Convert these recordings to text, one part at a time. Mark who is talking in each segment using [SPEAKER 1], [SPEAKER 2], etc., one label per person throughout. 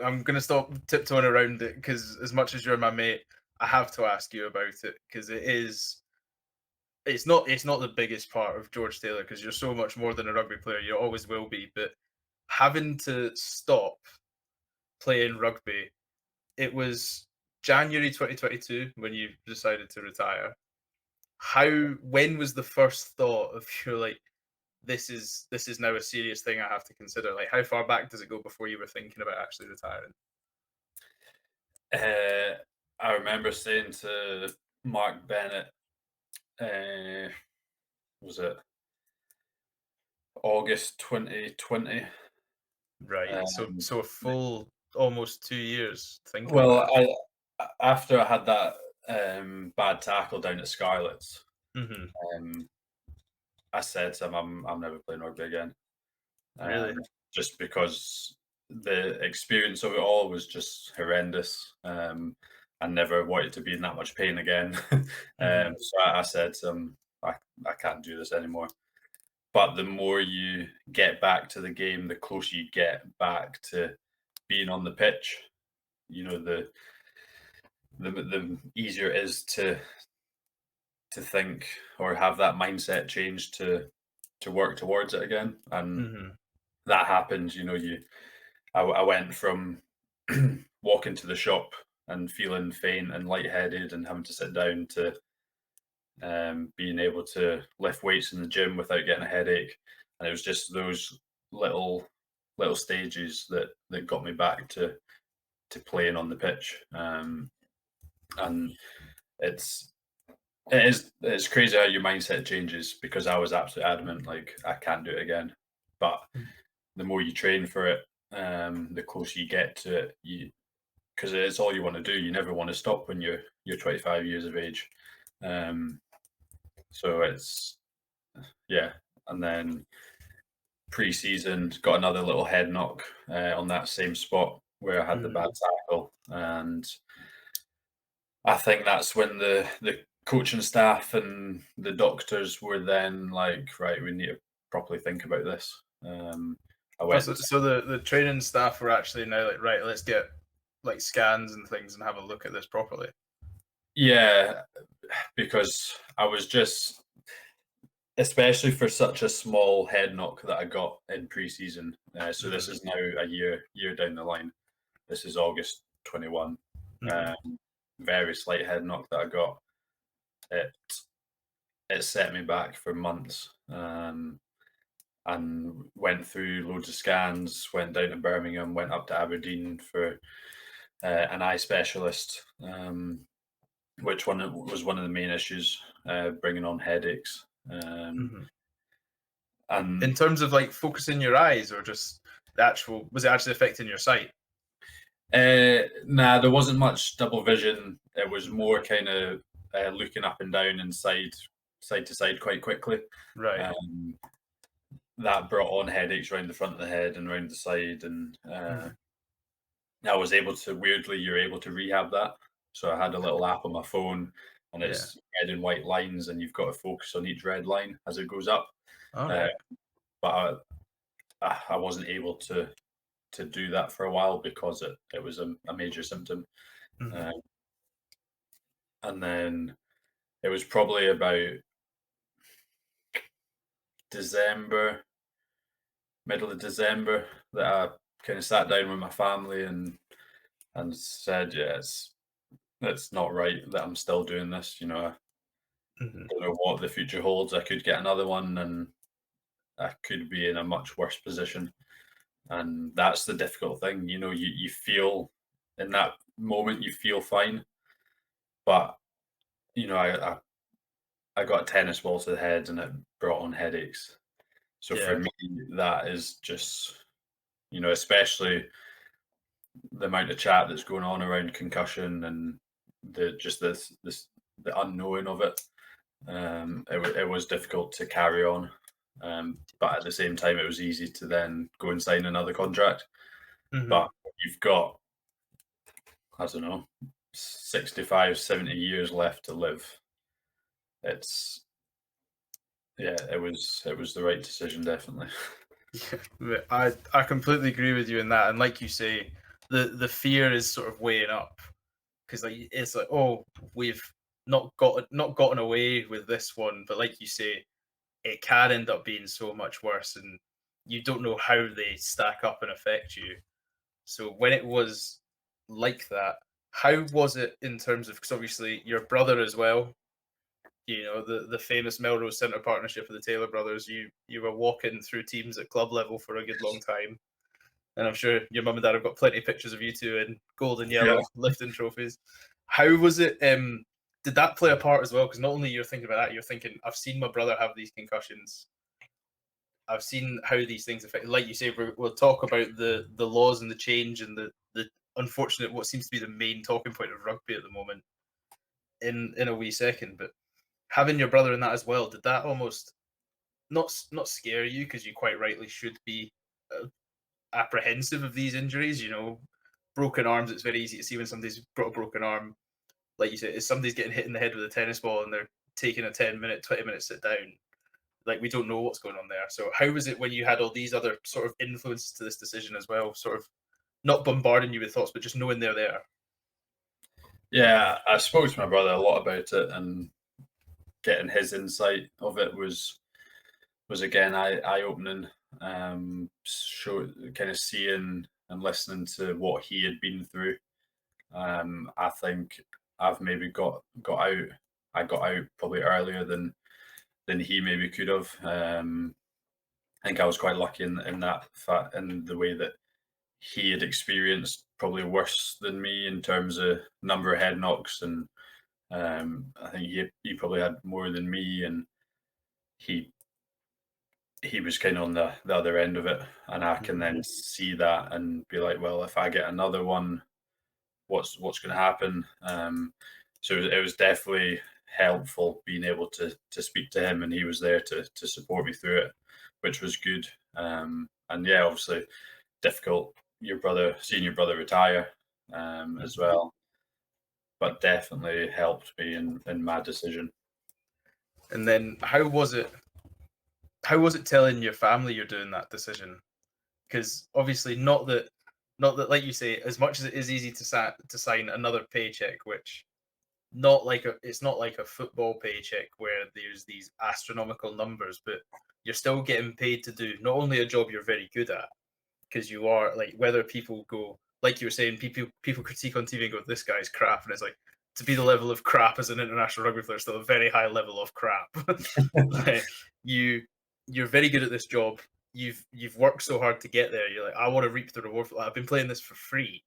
[SPEAKER 1] I'm gonna stop tiptoeing around it because as much as you're my mate, I have to ask you about it because it is. It's not the biggest part of George Taylor because you're so much more than a rugby player. You always will be, but having to stop playing rugby, it was January 2022 when you decided to retire. When was the first thought of you like this is now a serious thing I have to consider? Like how far back does it go before you were thinking about actually retiring?
[SPEAKER 2] Uh, I remember saying to Mark Bennett, uh, was it August 2020?
[SPEAKER 1] Right. So
[SPEAKER 2] Um,
[SPEAKER 1] so a full almost 2 years thinking about
[SPEAKER 2] well,
[SPEAKER 1] it.
[SPEAKER 2] after I had that bad tackle down at Scarlets,
[SPEAKER 1] Mhm.
[SPEAKER 2] um, I said to him, I'm never playing rugby again.
[SPEAKER 1] Really?
[SPEAKER 2] Just because the experience of it all was just horrendous. I never wanted to be in that much pain again.
[SPEAKER 1] Mhm.
[SPEAKER 2] So I said, I, I can't do this anymore. But the more you get back to the game, the closer you get back to being on the pitch. You know, the easier it is to think or have that mindset change to work towards it again. And
[SPEAKER 1] Mhm.
[SPEAKER 2] that happened. You know, I went from walking to the shop and feeling faint and lightheaded and having to sit down to being able to lift weights in the gym without getting a headache. And it was just those little little stages that got me back to playing on the pitch. And it's it's crazy how your mindset changes because I was absolutely adamant like I can't do it again. But
[SPEAKER 1] Mm.
[SPEAKER 2] the more you train for it, the closer you get to it, you because it's all you want to do. You never want to stop when you're 25 years of age. Um, so it's yeah, and then pre-season got another little head knock on that same spot where I had the
[SPEAKER 1] Mhm.
[SPEAKER 2] bad tackle, and I think that's when the coaching staff and the doctors were then like, right, we need to properly think about this. I
[SPEAKER 1] Oh,
[SPEAKER 2] went
[SPEAKER 1] so
[SPEAKER 2] and
[SPEAKER 1] so the training staff were actually now like, right, let's get like scans and things and have a look at this properly.
[SPEAKER 2] yeah, because I was just especially for such a small head knock that I got in pre-season. So this
[SPEAKER 1] Mhm.
[SPEAKER 2] is now a year down the line. This is August 21.
[SPEAKER 1] Mhm.
[SPEAKER 2] Um, very slight head knock that I got. It it set me back for months. And went through loads of scans. Went down to Birmingham. Went up to Aberdeen for an eye specialist. Which one was one of the main issues, bringing on headaches.
[SPEAKER 1] Mhm. In
[SPEAKER 2] And
[SPEAKER 1] terms of like focusing your eyes or just the actual was it actually affecting your sight?
[SPEAKER 2] Nah, there wasn't much double vision. It was more kind of looking up and down and side to side quite quickly.
[SPEAKER 1] Right.
[SPEAKER 2] Um, that brought on headaches around the front of the head and around the side, and
[SPEAKER 1] Mhm.
[SPEAKER 2] I was able to weirdly, you're able to rehab that. So I had a little app on my phone, and
[SPEAKER 1] Yeah.
[SPEAKER 2] it's red and white lines, and you've got to focus on each red line as it goes up.
[SPEAKER 1] All
[SPEAKER 2] Uh,
[SPEAKER 1] right.
[SPEAKER 2] but I wasn't able to do that for a while because it was a major symptom.
[SPEAKER 1] Mhm.
[SPEAKER 2] Uh, and then it was probably about December, middle of December, that I kind of sat down with my family and said, yeah, it's not right that I'm still doing this. You know, I
[SPEAKER 1] Mhm.
[SPEAKER 2] don't know what the future holds. I could get another one, and I could be in a much worse position. And that's the difficult thing. You know, you feel in that moment you feel fine, but you know, I got a tennis ball to the head, and it brought on headaches. So for
[SPEAKER 1] Yeah.
[SPEAKER 2] me, that is just, you know, especially the amount of chat that's going on around concussion and the just this the unknowing of it. It was difficult to carry on, but at the same time, it was easy to then go and sign another contract. But
[SPEAKER 1] Mhm.
[SPEAKER 2] you've got, I don't know, 65, 70 years left to live. It's yeah, it was the right decision, definitely.
[SPEAKER 1] I completely agree with you in that, and like you say, the fear is sort of weighing up because like it's like, oh, we've not gotten away with this one, but like you say, it can end up being so much worse, and you don't know how they stack up and affect you. So when it was like that, how was it in terms of, because obviously your brother as well, the famous Melrose Centre partnership of the Taylor brothers, you were walking through teams at club level for a good long time. And I'm sure your mum and dad have got plenty of pictures of you two in gold and
[SPEAKER 2] Yeah.
[SPEAKER 1] yellow lifting trophies. How was it? Did that play a part as well? Because not only you're thinking about that, you're thinking, I've seen my brother have these concussions. I've seen how these things affect. Like you say, we'll talk about the laws and the change and the unfortunate, what seems to be the main talking point of rugby at the moment in a wee second. But having your brother in that as well, did that almost not scare you, because you quite rightly should be uh, apprehensive of these injuries? Broken arms, it's very easy to see when somebody's got a broken arm. Like you said, if somebody's getting hit in the head with a tennis ball and they're taking a 10-minute, 20-minute sit down, like, we don't know what's going on there. So how was it when you had all these other sort of influences to this decision as well, sort of not bombarding you with thoughts, but just knowing they're there?
[SPEAKER 2] Yeah, I spoke to my brother a lot about it, and getting his insight of it was again eye opening. Kind of seeing and listening to what he had been through. I think I've maybe got out. I got out probably earlier than he maybe could have. I think I was quite lucky in that fact, in the way that he had experienced probably worse than me in terms of number of head knocks, and I think he probably had more than me, and he he was kind of on the other end of it, and I can
[SPEAKER 1] Mhm.
[SPEAKER 2] then see that and be like, well, if I get another one, what's going to happen? So it was definitely helpful being able to speak to him, and he was there to support me through it, which was good. And yeah, obviously difficult. Seeing your brother retire, as
[SPEAKER 1] Mhm.
[SPEAKER 2] well, but definitely helped me in my decision.
[SPEAKER 1] And then how was it telling your family you're doing that decision? Because obviously, not that, like you say, as much as it is easy to sign another paycheck, which it's not like a football paycheck where there's these astronomical numbers, but you're still getting paid to do not only a job you're very good at, because you are, like, whether people go, like you were saying, people critique on TV and go, this guy's crap, and it's like, to be the level of crap as an international rugby player is still a very high level of crap. Like, you you're very good at this job. You've worked so hard to get there. You're like, I want to reap the reward. I've been playing this for free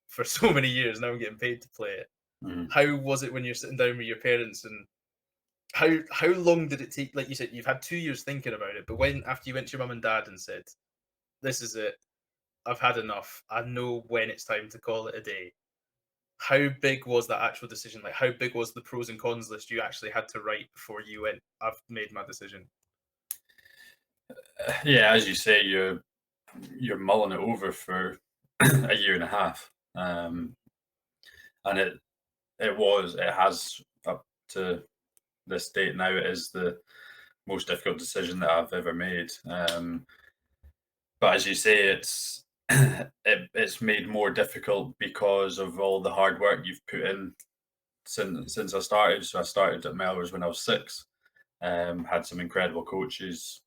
[SPEAKER 1] for so many years. Now I'm getting paid to play it.
[SPEAKER 2] Mhm.
[SPEAKER 1] How was it when you're sitting down with your parents, and how long did it take? Like you said, you've had 2 years thinking about it, but when, after you went to your mum and dad and said, "This is it. I've had enough. I know when it's time to call it a day." How big was that actual decision? Like, how big was the pros and cons list you actually had to write before you went, "I've made my decision"?
[SPEAKER 2] Yeah, as you say, you're mulling it over for a year and a half, and it has up to this date now. It is the most difficult decision that I've ever made. But as you say, it's made more difficult because of all the hard work you've put in since I started. So I started at Melrose when I was 6. Had some incredible coaches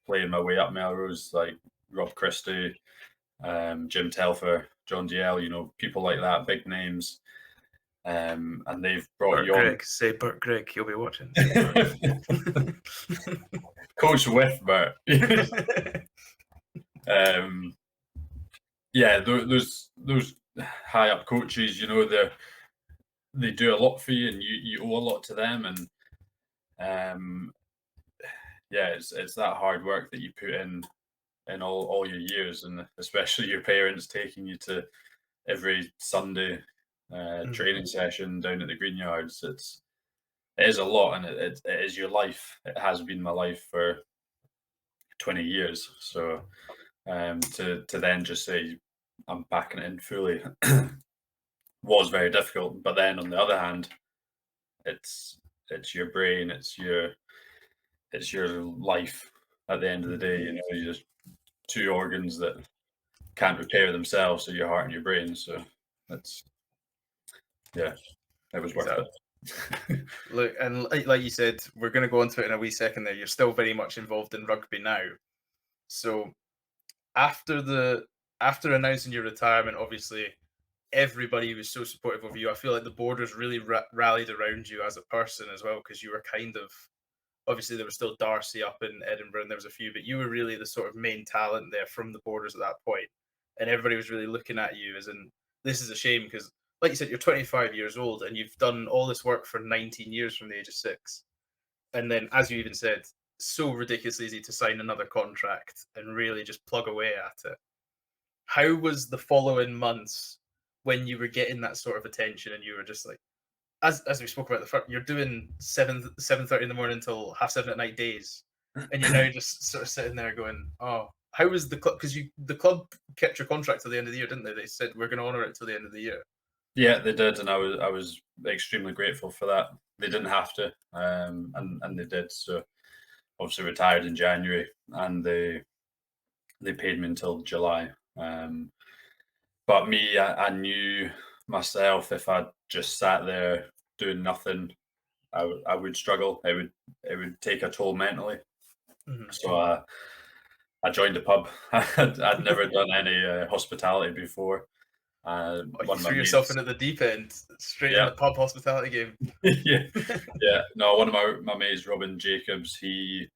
[SPEAKER 2] playing my way up Melrose, like Rob Christie, Jim Telfer, John DL, people like that, big names. And they've brought
[SPEAKER 1] Bert
[SPEAKER 2] you on.
[SPEAKER 1] Gregg, say Bert Gregg, he'll be watching.
[SPEAKER 2] Coach with Bert. um, yeah, those high up coaches, they do a lot for you, and you owe a lot to them. And um, yeah, it's that hard work that you put in all your years, and especially your parents taking you to every Sunday
[SPEAKER 1] Mhm.
[SPEAKER 2] training session down at the green yards. It is a lot, and it is your life. It has been my life for 20 years. So to then just say I'm backing it in fully was very difficult. But then on the other hand, it's your brain, it's your life. At the end of the day,
[SPEAKER 1] Mhm.
[SPEAKER 2] you're just two organs that can't repair themselves, so your heart and your brain. So that's yeah, it was worth
[SPEAKER 1] Exactly.
[SPEAKER 2] it.
[SPEAKER 1] Look, and like you said, we're going to go into it in a wee second there. You're still very much involved in rugby now. So after the after announcing your retirement, obviously everybody was so supportive of you. I feel like the Borders really rallied around you as a person as well, because you were kind of, obviously there was still Darcy up in Edinburgh and there was a few, but you were really the sort of main talent there from the Borders at that point, and everybody was really looking at you as in, this is a shame because, like you said, you're 25 years old and you've done all this work for 19 years from the age of 6, and then as you even said, so ridiculously easy to sign another contract and really just plug away at it. How was the following months when you were getting that sort of attention and you were just like, as we spoke about the front, you're doing 7:30 in the morning until 7:30 at night days, and you're now just sort of sitting there going, "Oh, how was the club?" Because the club kept your contract till the end of the year, didn't they? They said we're going to honour it till the end of the year.
[SPEAKER 2] Yeah, they did, and I was extremely grateful for that. They didn't have to, and they did. So obviously retired in January, and they paid me until July. But me, I knew myself if I just sat there doing nothing, I would struggle. It would take a toll mentally.
[SPEAKER 1] Mhm.
[SPEAKER 2] So I joined the pub. I'd never done any hospitality before.
[SPEAKER 1] Oh, you
[SPEAKER 2] One of my
[SPEAKER 1] threw yourself
[SPEAKER 2] mates,
[SPEAKER 1] into the deep end, straight in
[SPEAKER 2] yeah,
[SPEAKER 1] the pub hospitality game.
[SPEAKER 2] yeah, yeah. No, one of my mates, Robin Jacobs, he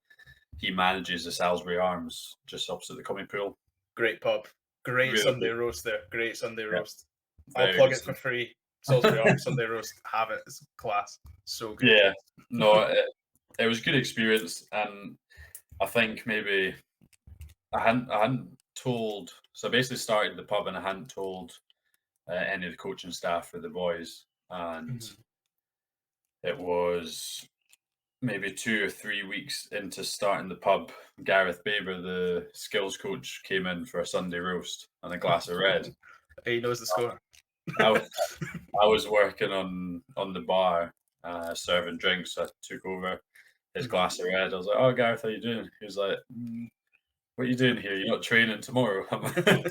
[SPEAKER 2] manages the Salisbury Arms just opposite the Commie Pool.
[SPEAKER 1] Great pub, great
[SPEAKER 2] Really
[SPEAKER 1] Sunday
[SPEAKER 2] good.
[SPEAKER 1] roast there, great Sunday
[SPEAKER 2] Yeah,
[SPEAKER 1] roast. I'll
[SPEAKER 2] very
[SPEAKER 1] plug
[SPEAKER 2] good
[SPEAKER 1] it for
[SPEAKER 2] stuff.
[SPEAKER 1] free. Salisbury Arms Sunday roast, have it. It's class, so good.
[SPEAKER 2] Yeah, no, it was a good experience, and I think maybe I hadn't told. So I basically started the pub, and I hadn't told any of the coaching staff or the boys, and
[SPEAKER 1] Mhm.
[SPEAKER 2] it was maybe 2 or 3 weeks into starting the pub. Gareth Baber, the skills coach, came in for a Sunday roast and a glass of red.
[SPEAKER 1] He knows the score.
[SPEAKER 2] I, I was working on the bar, serving drinks. I took over his
[SPEAKER 1] Mhm.
[SPEAKER 2] glass of red. I was like, "Oh, Gareth, how you doing?" He was like, "What are you doing here? You're not training tomorrow." I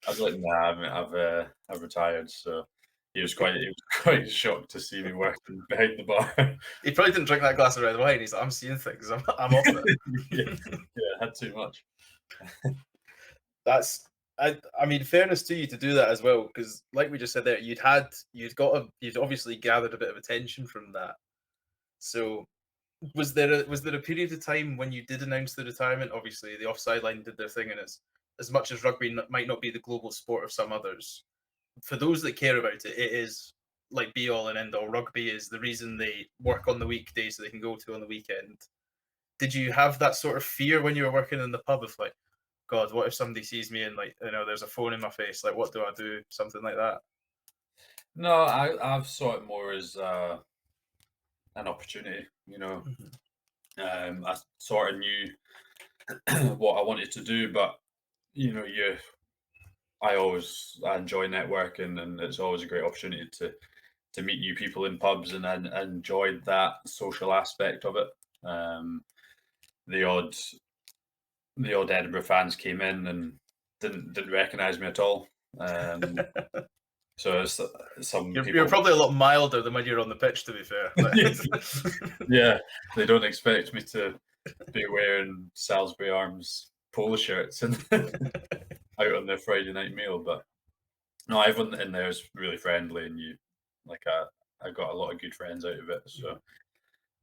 [SPEAKER 2] was like, "Nah, I've retired." So he was quite shocked to see me working behind the bar.
[SPEAKER 1] He probably didn't drink that glass of red wine. He's like, I'm seeing things. I'm off
[SPEAKER 2] Yeah,
[SPEAKER 1] it.
[SPEAKER 2] yeah, I had too much.
[SPEAKER 1] That's I mean, fairness to you to do that as well, because like we just said there, you'd obviously gathered a bit of attention from that. So was there a period of time when you did announce the retirement? Obviously, the offside line did their thing, and it's as much as rugby might not be the global sport of some others. For those that care about it, it is like be all and end all. Rugby is the reason they work on the weekday so they can go to on the weekend. Did you have that sort of fear when you were working in the pub of like, God, what if somebody sees me and like, there's a phone in my face? Like, what do I do? Something like that.
[SPEAKER 2] No, I've saw it more as an opportunity.
[SPEAKER 1] Mhm.
[SPEAKER 2] I sort of knew what I wanted to do, but you know, you I enjoy networking, and it's always a great opportunity to meet new people in pubs, and I enjoyed that social aspect of it. Um, the odd the odd Edinburgh fans came in and didn't recognise me at all. Um, so some
[SPEAKER 1] You're
[SPEAKER 2] people,
[SPEAKER 1] probably a lot milder than when you're on the pitch, to be fair.
[SPEAKER 2] yeah, they don't expect me to be wearing Salisbury Arms polo shirts and out on their Friday night meal. But no, everyone in there is really friendly, and like I got a lot of good friends out of it. So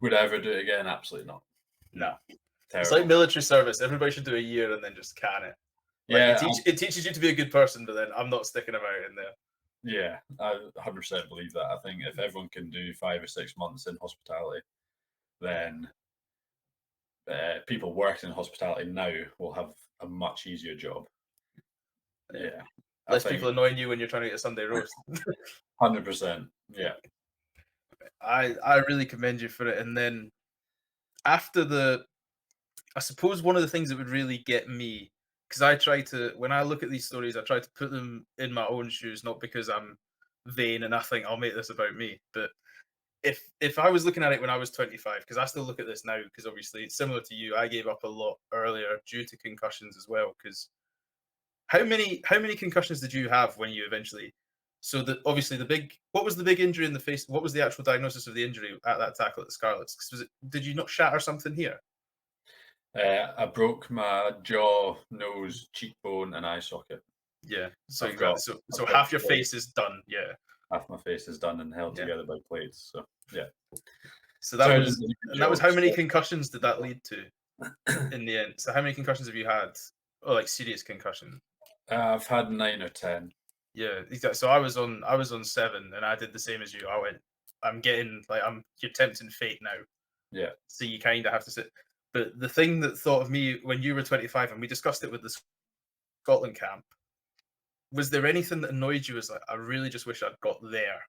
[SPEAKER 2] would I ever do it again? Absolutely not.
[SPEAKER 1] No,
[SPEAKER 2] No,
[SPEAKER 1] it's like
[SPEAKER 2] terrible.
[SPEAKER 1] military service. Everybody should do a year and then just can it. Like
[SPEAKER 2] Yeah,
[SPEAKER 1] it teaches you to be a good person, but then I'm not sticking about in there.
[SPEAKER 2] yeah, I 100% believe that. I think if everyone can do 5 or 6 months in hospitality, then people working in hospitality now will have a much easier job.
[SPEAKER 1] Yeah.
[SPEAKER 2] Yeah, I
[SPEAKER 1] Less people
[SPEAKER 2] think
[SPEAKER 1] annoying you when you're trying to get a Sunday roast.
[SPEAKER 2] 100%. Yeah.
[SPEAKER 1] I really commend you for it. And then after I suppose one of the things that would really get me, because I try to, when I look at these stories, I try to put them in my own shoes, not because I'm vain and I think I'll make this about me, but if I was looking at it when I was 25, because I still look at this now, because obviously it's similar to you, I gave up a lot earlier due to concussions as well, because how many concussions did you have when you eventually? So obviously what was the big injury in the face? What was the actual diagnosis of the injury at that tackle at the Scarlets? 'Cause did you not shatter something here?
[SPEAKER 2] I broke my jaw, nose, cheekbone, and eye socket.
[SPEAKER 1] Yeah. So
[SPEAKER 2] I've
[SPEAKER 1] exactly.
[SPEAKER 2] got
[SPEAKER 1] So
[SPEAKER 2] I've got
[SPEAKER 1] half your face
[SPEAKER 2] plates.
[SPEAKER 1] is done. Yeah.
[SPEAKER 2] Half my face is done and held
[SPEAKER 1] Yeah.
[SPEAKER 2] together by plates. So yeah,
[SPEAKER 1] So that
[SPEAKER 2] surgeon
[SPEAKER 1] was
[SPEAKER 2] did a good
[SPEAKER 1] and that was
[SPEAKER 2] job.
[SPEAKER 1] how many concussions did that lead to in the end? So how many concussions have you had? Oh, like serious concussion.
[SPEAKER 2] I've had 9 or 10.
[SPEAKER 1] Yeah, exactly. So I was on 7 and I did the same as you. I'm getting like you're tempting fate now.
[SPEAKER 2] Yeah,
[SPEAKER 1] So you kind of have to sit. But the thing that thought of me when you were 25 and we discussed it with the Scotland camp, was there anything that annoyed you as like, I really just wish I'd got there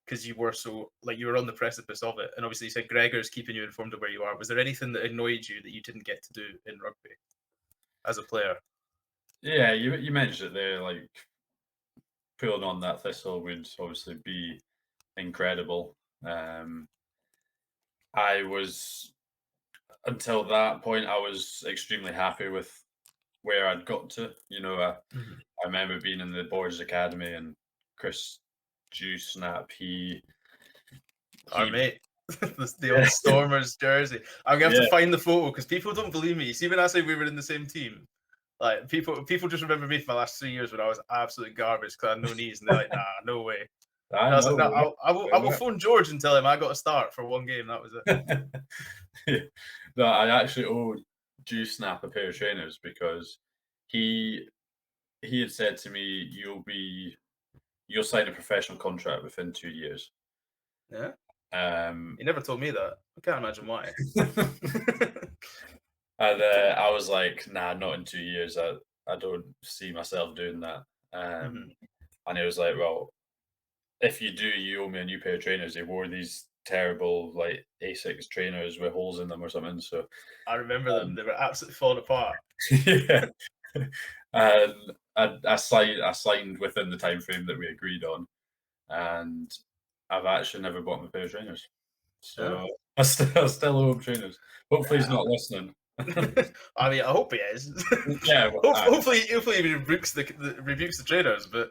[SPEAKER 1] because you were so like you were on the precipice of it. And obviously you said Gregor's keeping you informed of where you are. Was there anything that annoyed you that you didn't get to do in rugby as a player?
[SPEAKER 2] yeah. You mentioned it there. Like pulling on that thistle would obviously be incredible. I was until that point. I was extremely happy with where I'd got to.
[SPEAKER 1] Mhm.
[SPEAKER 2] I remember being in the Boys Academy and Chris Juice Snap.
[SPEAKER 1] Our
[SPEAKER 2] He
[SPEAKER 1] mate, the
[SPEAKER 2] yeah
[SPEAKER 1] old Stormers jersey. I'm gonna have
[SPEAKER 2] yeah
[SPEAKER 1] to find the photo because people don't believe me. See, when I say we were in the same team, like people just remember me for my last 3 years when I was absolute garbage because I had no knees, and they're like, "Nah, no way."
[SPEAKER 2] I
[SPEAKER 1] And I was like,
[SPEAKER 2] know
[SPEAKER 1] "No,
[SPEAKER 2] we
[SPEAKER 1] I
[SPEAKER 2] we
[SPEAKER 1] will phone George and tell him I got a start for one game. That was it."
[SPEAKER 2] no, I actually owed Juice Snap a pair of trainers because he he had said to me, you'll sign a professional contract within 2 years.
[SPEAKER 1] Yeah,
[SPEAKER 2] Um
[SPEAKER 1] he never told me that. I can't imagine why.
[SPEAKER 2] and I was like, nah, not in 2 years. I don't see myself doing that.
[SPEAKER 1] Mhm.
[SPEAKER 2] And he was like, well, if you do, you owe me a new pair of trainers. They wore these terrible like Asics trainers with holes in them or something. So
[SPEAKER 1] I remember them.
[SPEAKER 2] um,
[SPEAKER 1] They were absolutely falling apart.
[SPEAKER 2] yeah, and I signed within the time frame that we agreed on, and I've actually never bought my pair of trainers.
[SPEAKER 1] Yeah.
[SPEAKER 2] So I still owe him trainers. Hopefully he's not listening.
[SPEAKER 1] I mean, I hope he is.
[SPEAKER 2] Yeah, well,
[SPEAKER 1] Hopefully he rebukes the trainers. But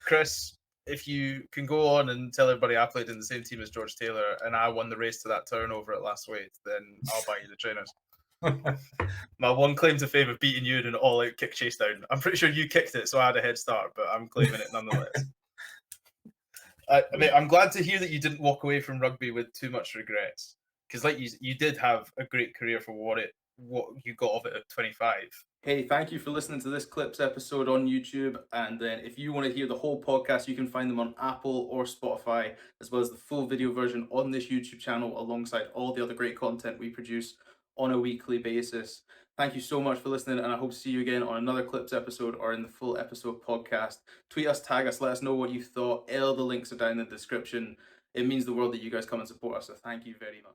[SPEAKER 1] Chris, if you can go on and tell everybody I played in the same team as George Taylor and I won the race to that turnover at last weight, then I'll buy you the trainers. My one claim to fame of beating you in an all-out kick chase down. I'm pretty sure you kicked it, so I had a head start, but I'm claiming it nonetheless. I mean, I'm glad to hear that you didn't walk away from rugby with too much regrets, because like you did have a great career for what you got of it at 25. Hey, thank you for listening to this Clips episode on YouTube. And then if you want to hear the whole podcast, you can find them on Apple or Spotify, as well as the full video version on this YouTube channel, alongside all the other great content we produce on a weekly basis. Thank you so much for listening, and I hope to see you again on another Clips episode or in the full episode podcast. Tweet us, tag us, let us know what you thought. All the links are down in the description. It means the world that you guys come and support us, so thank you very much.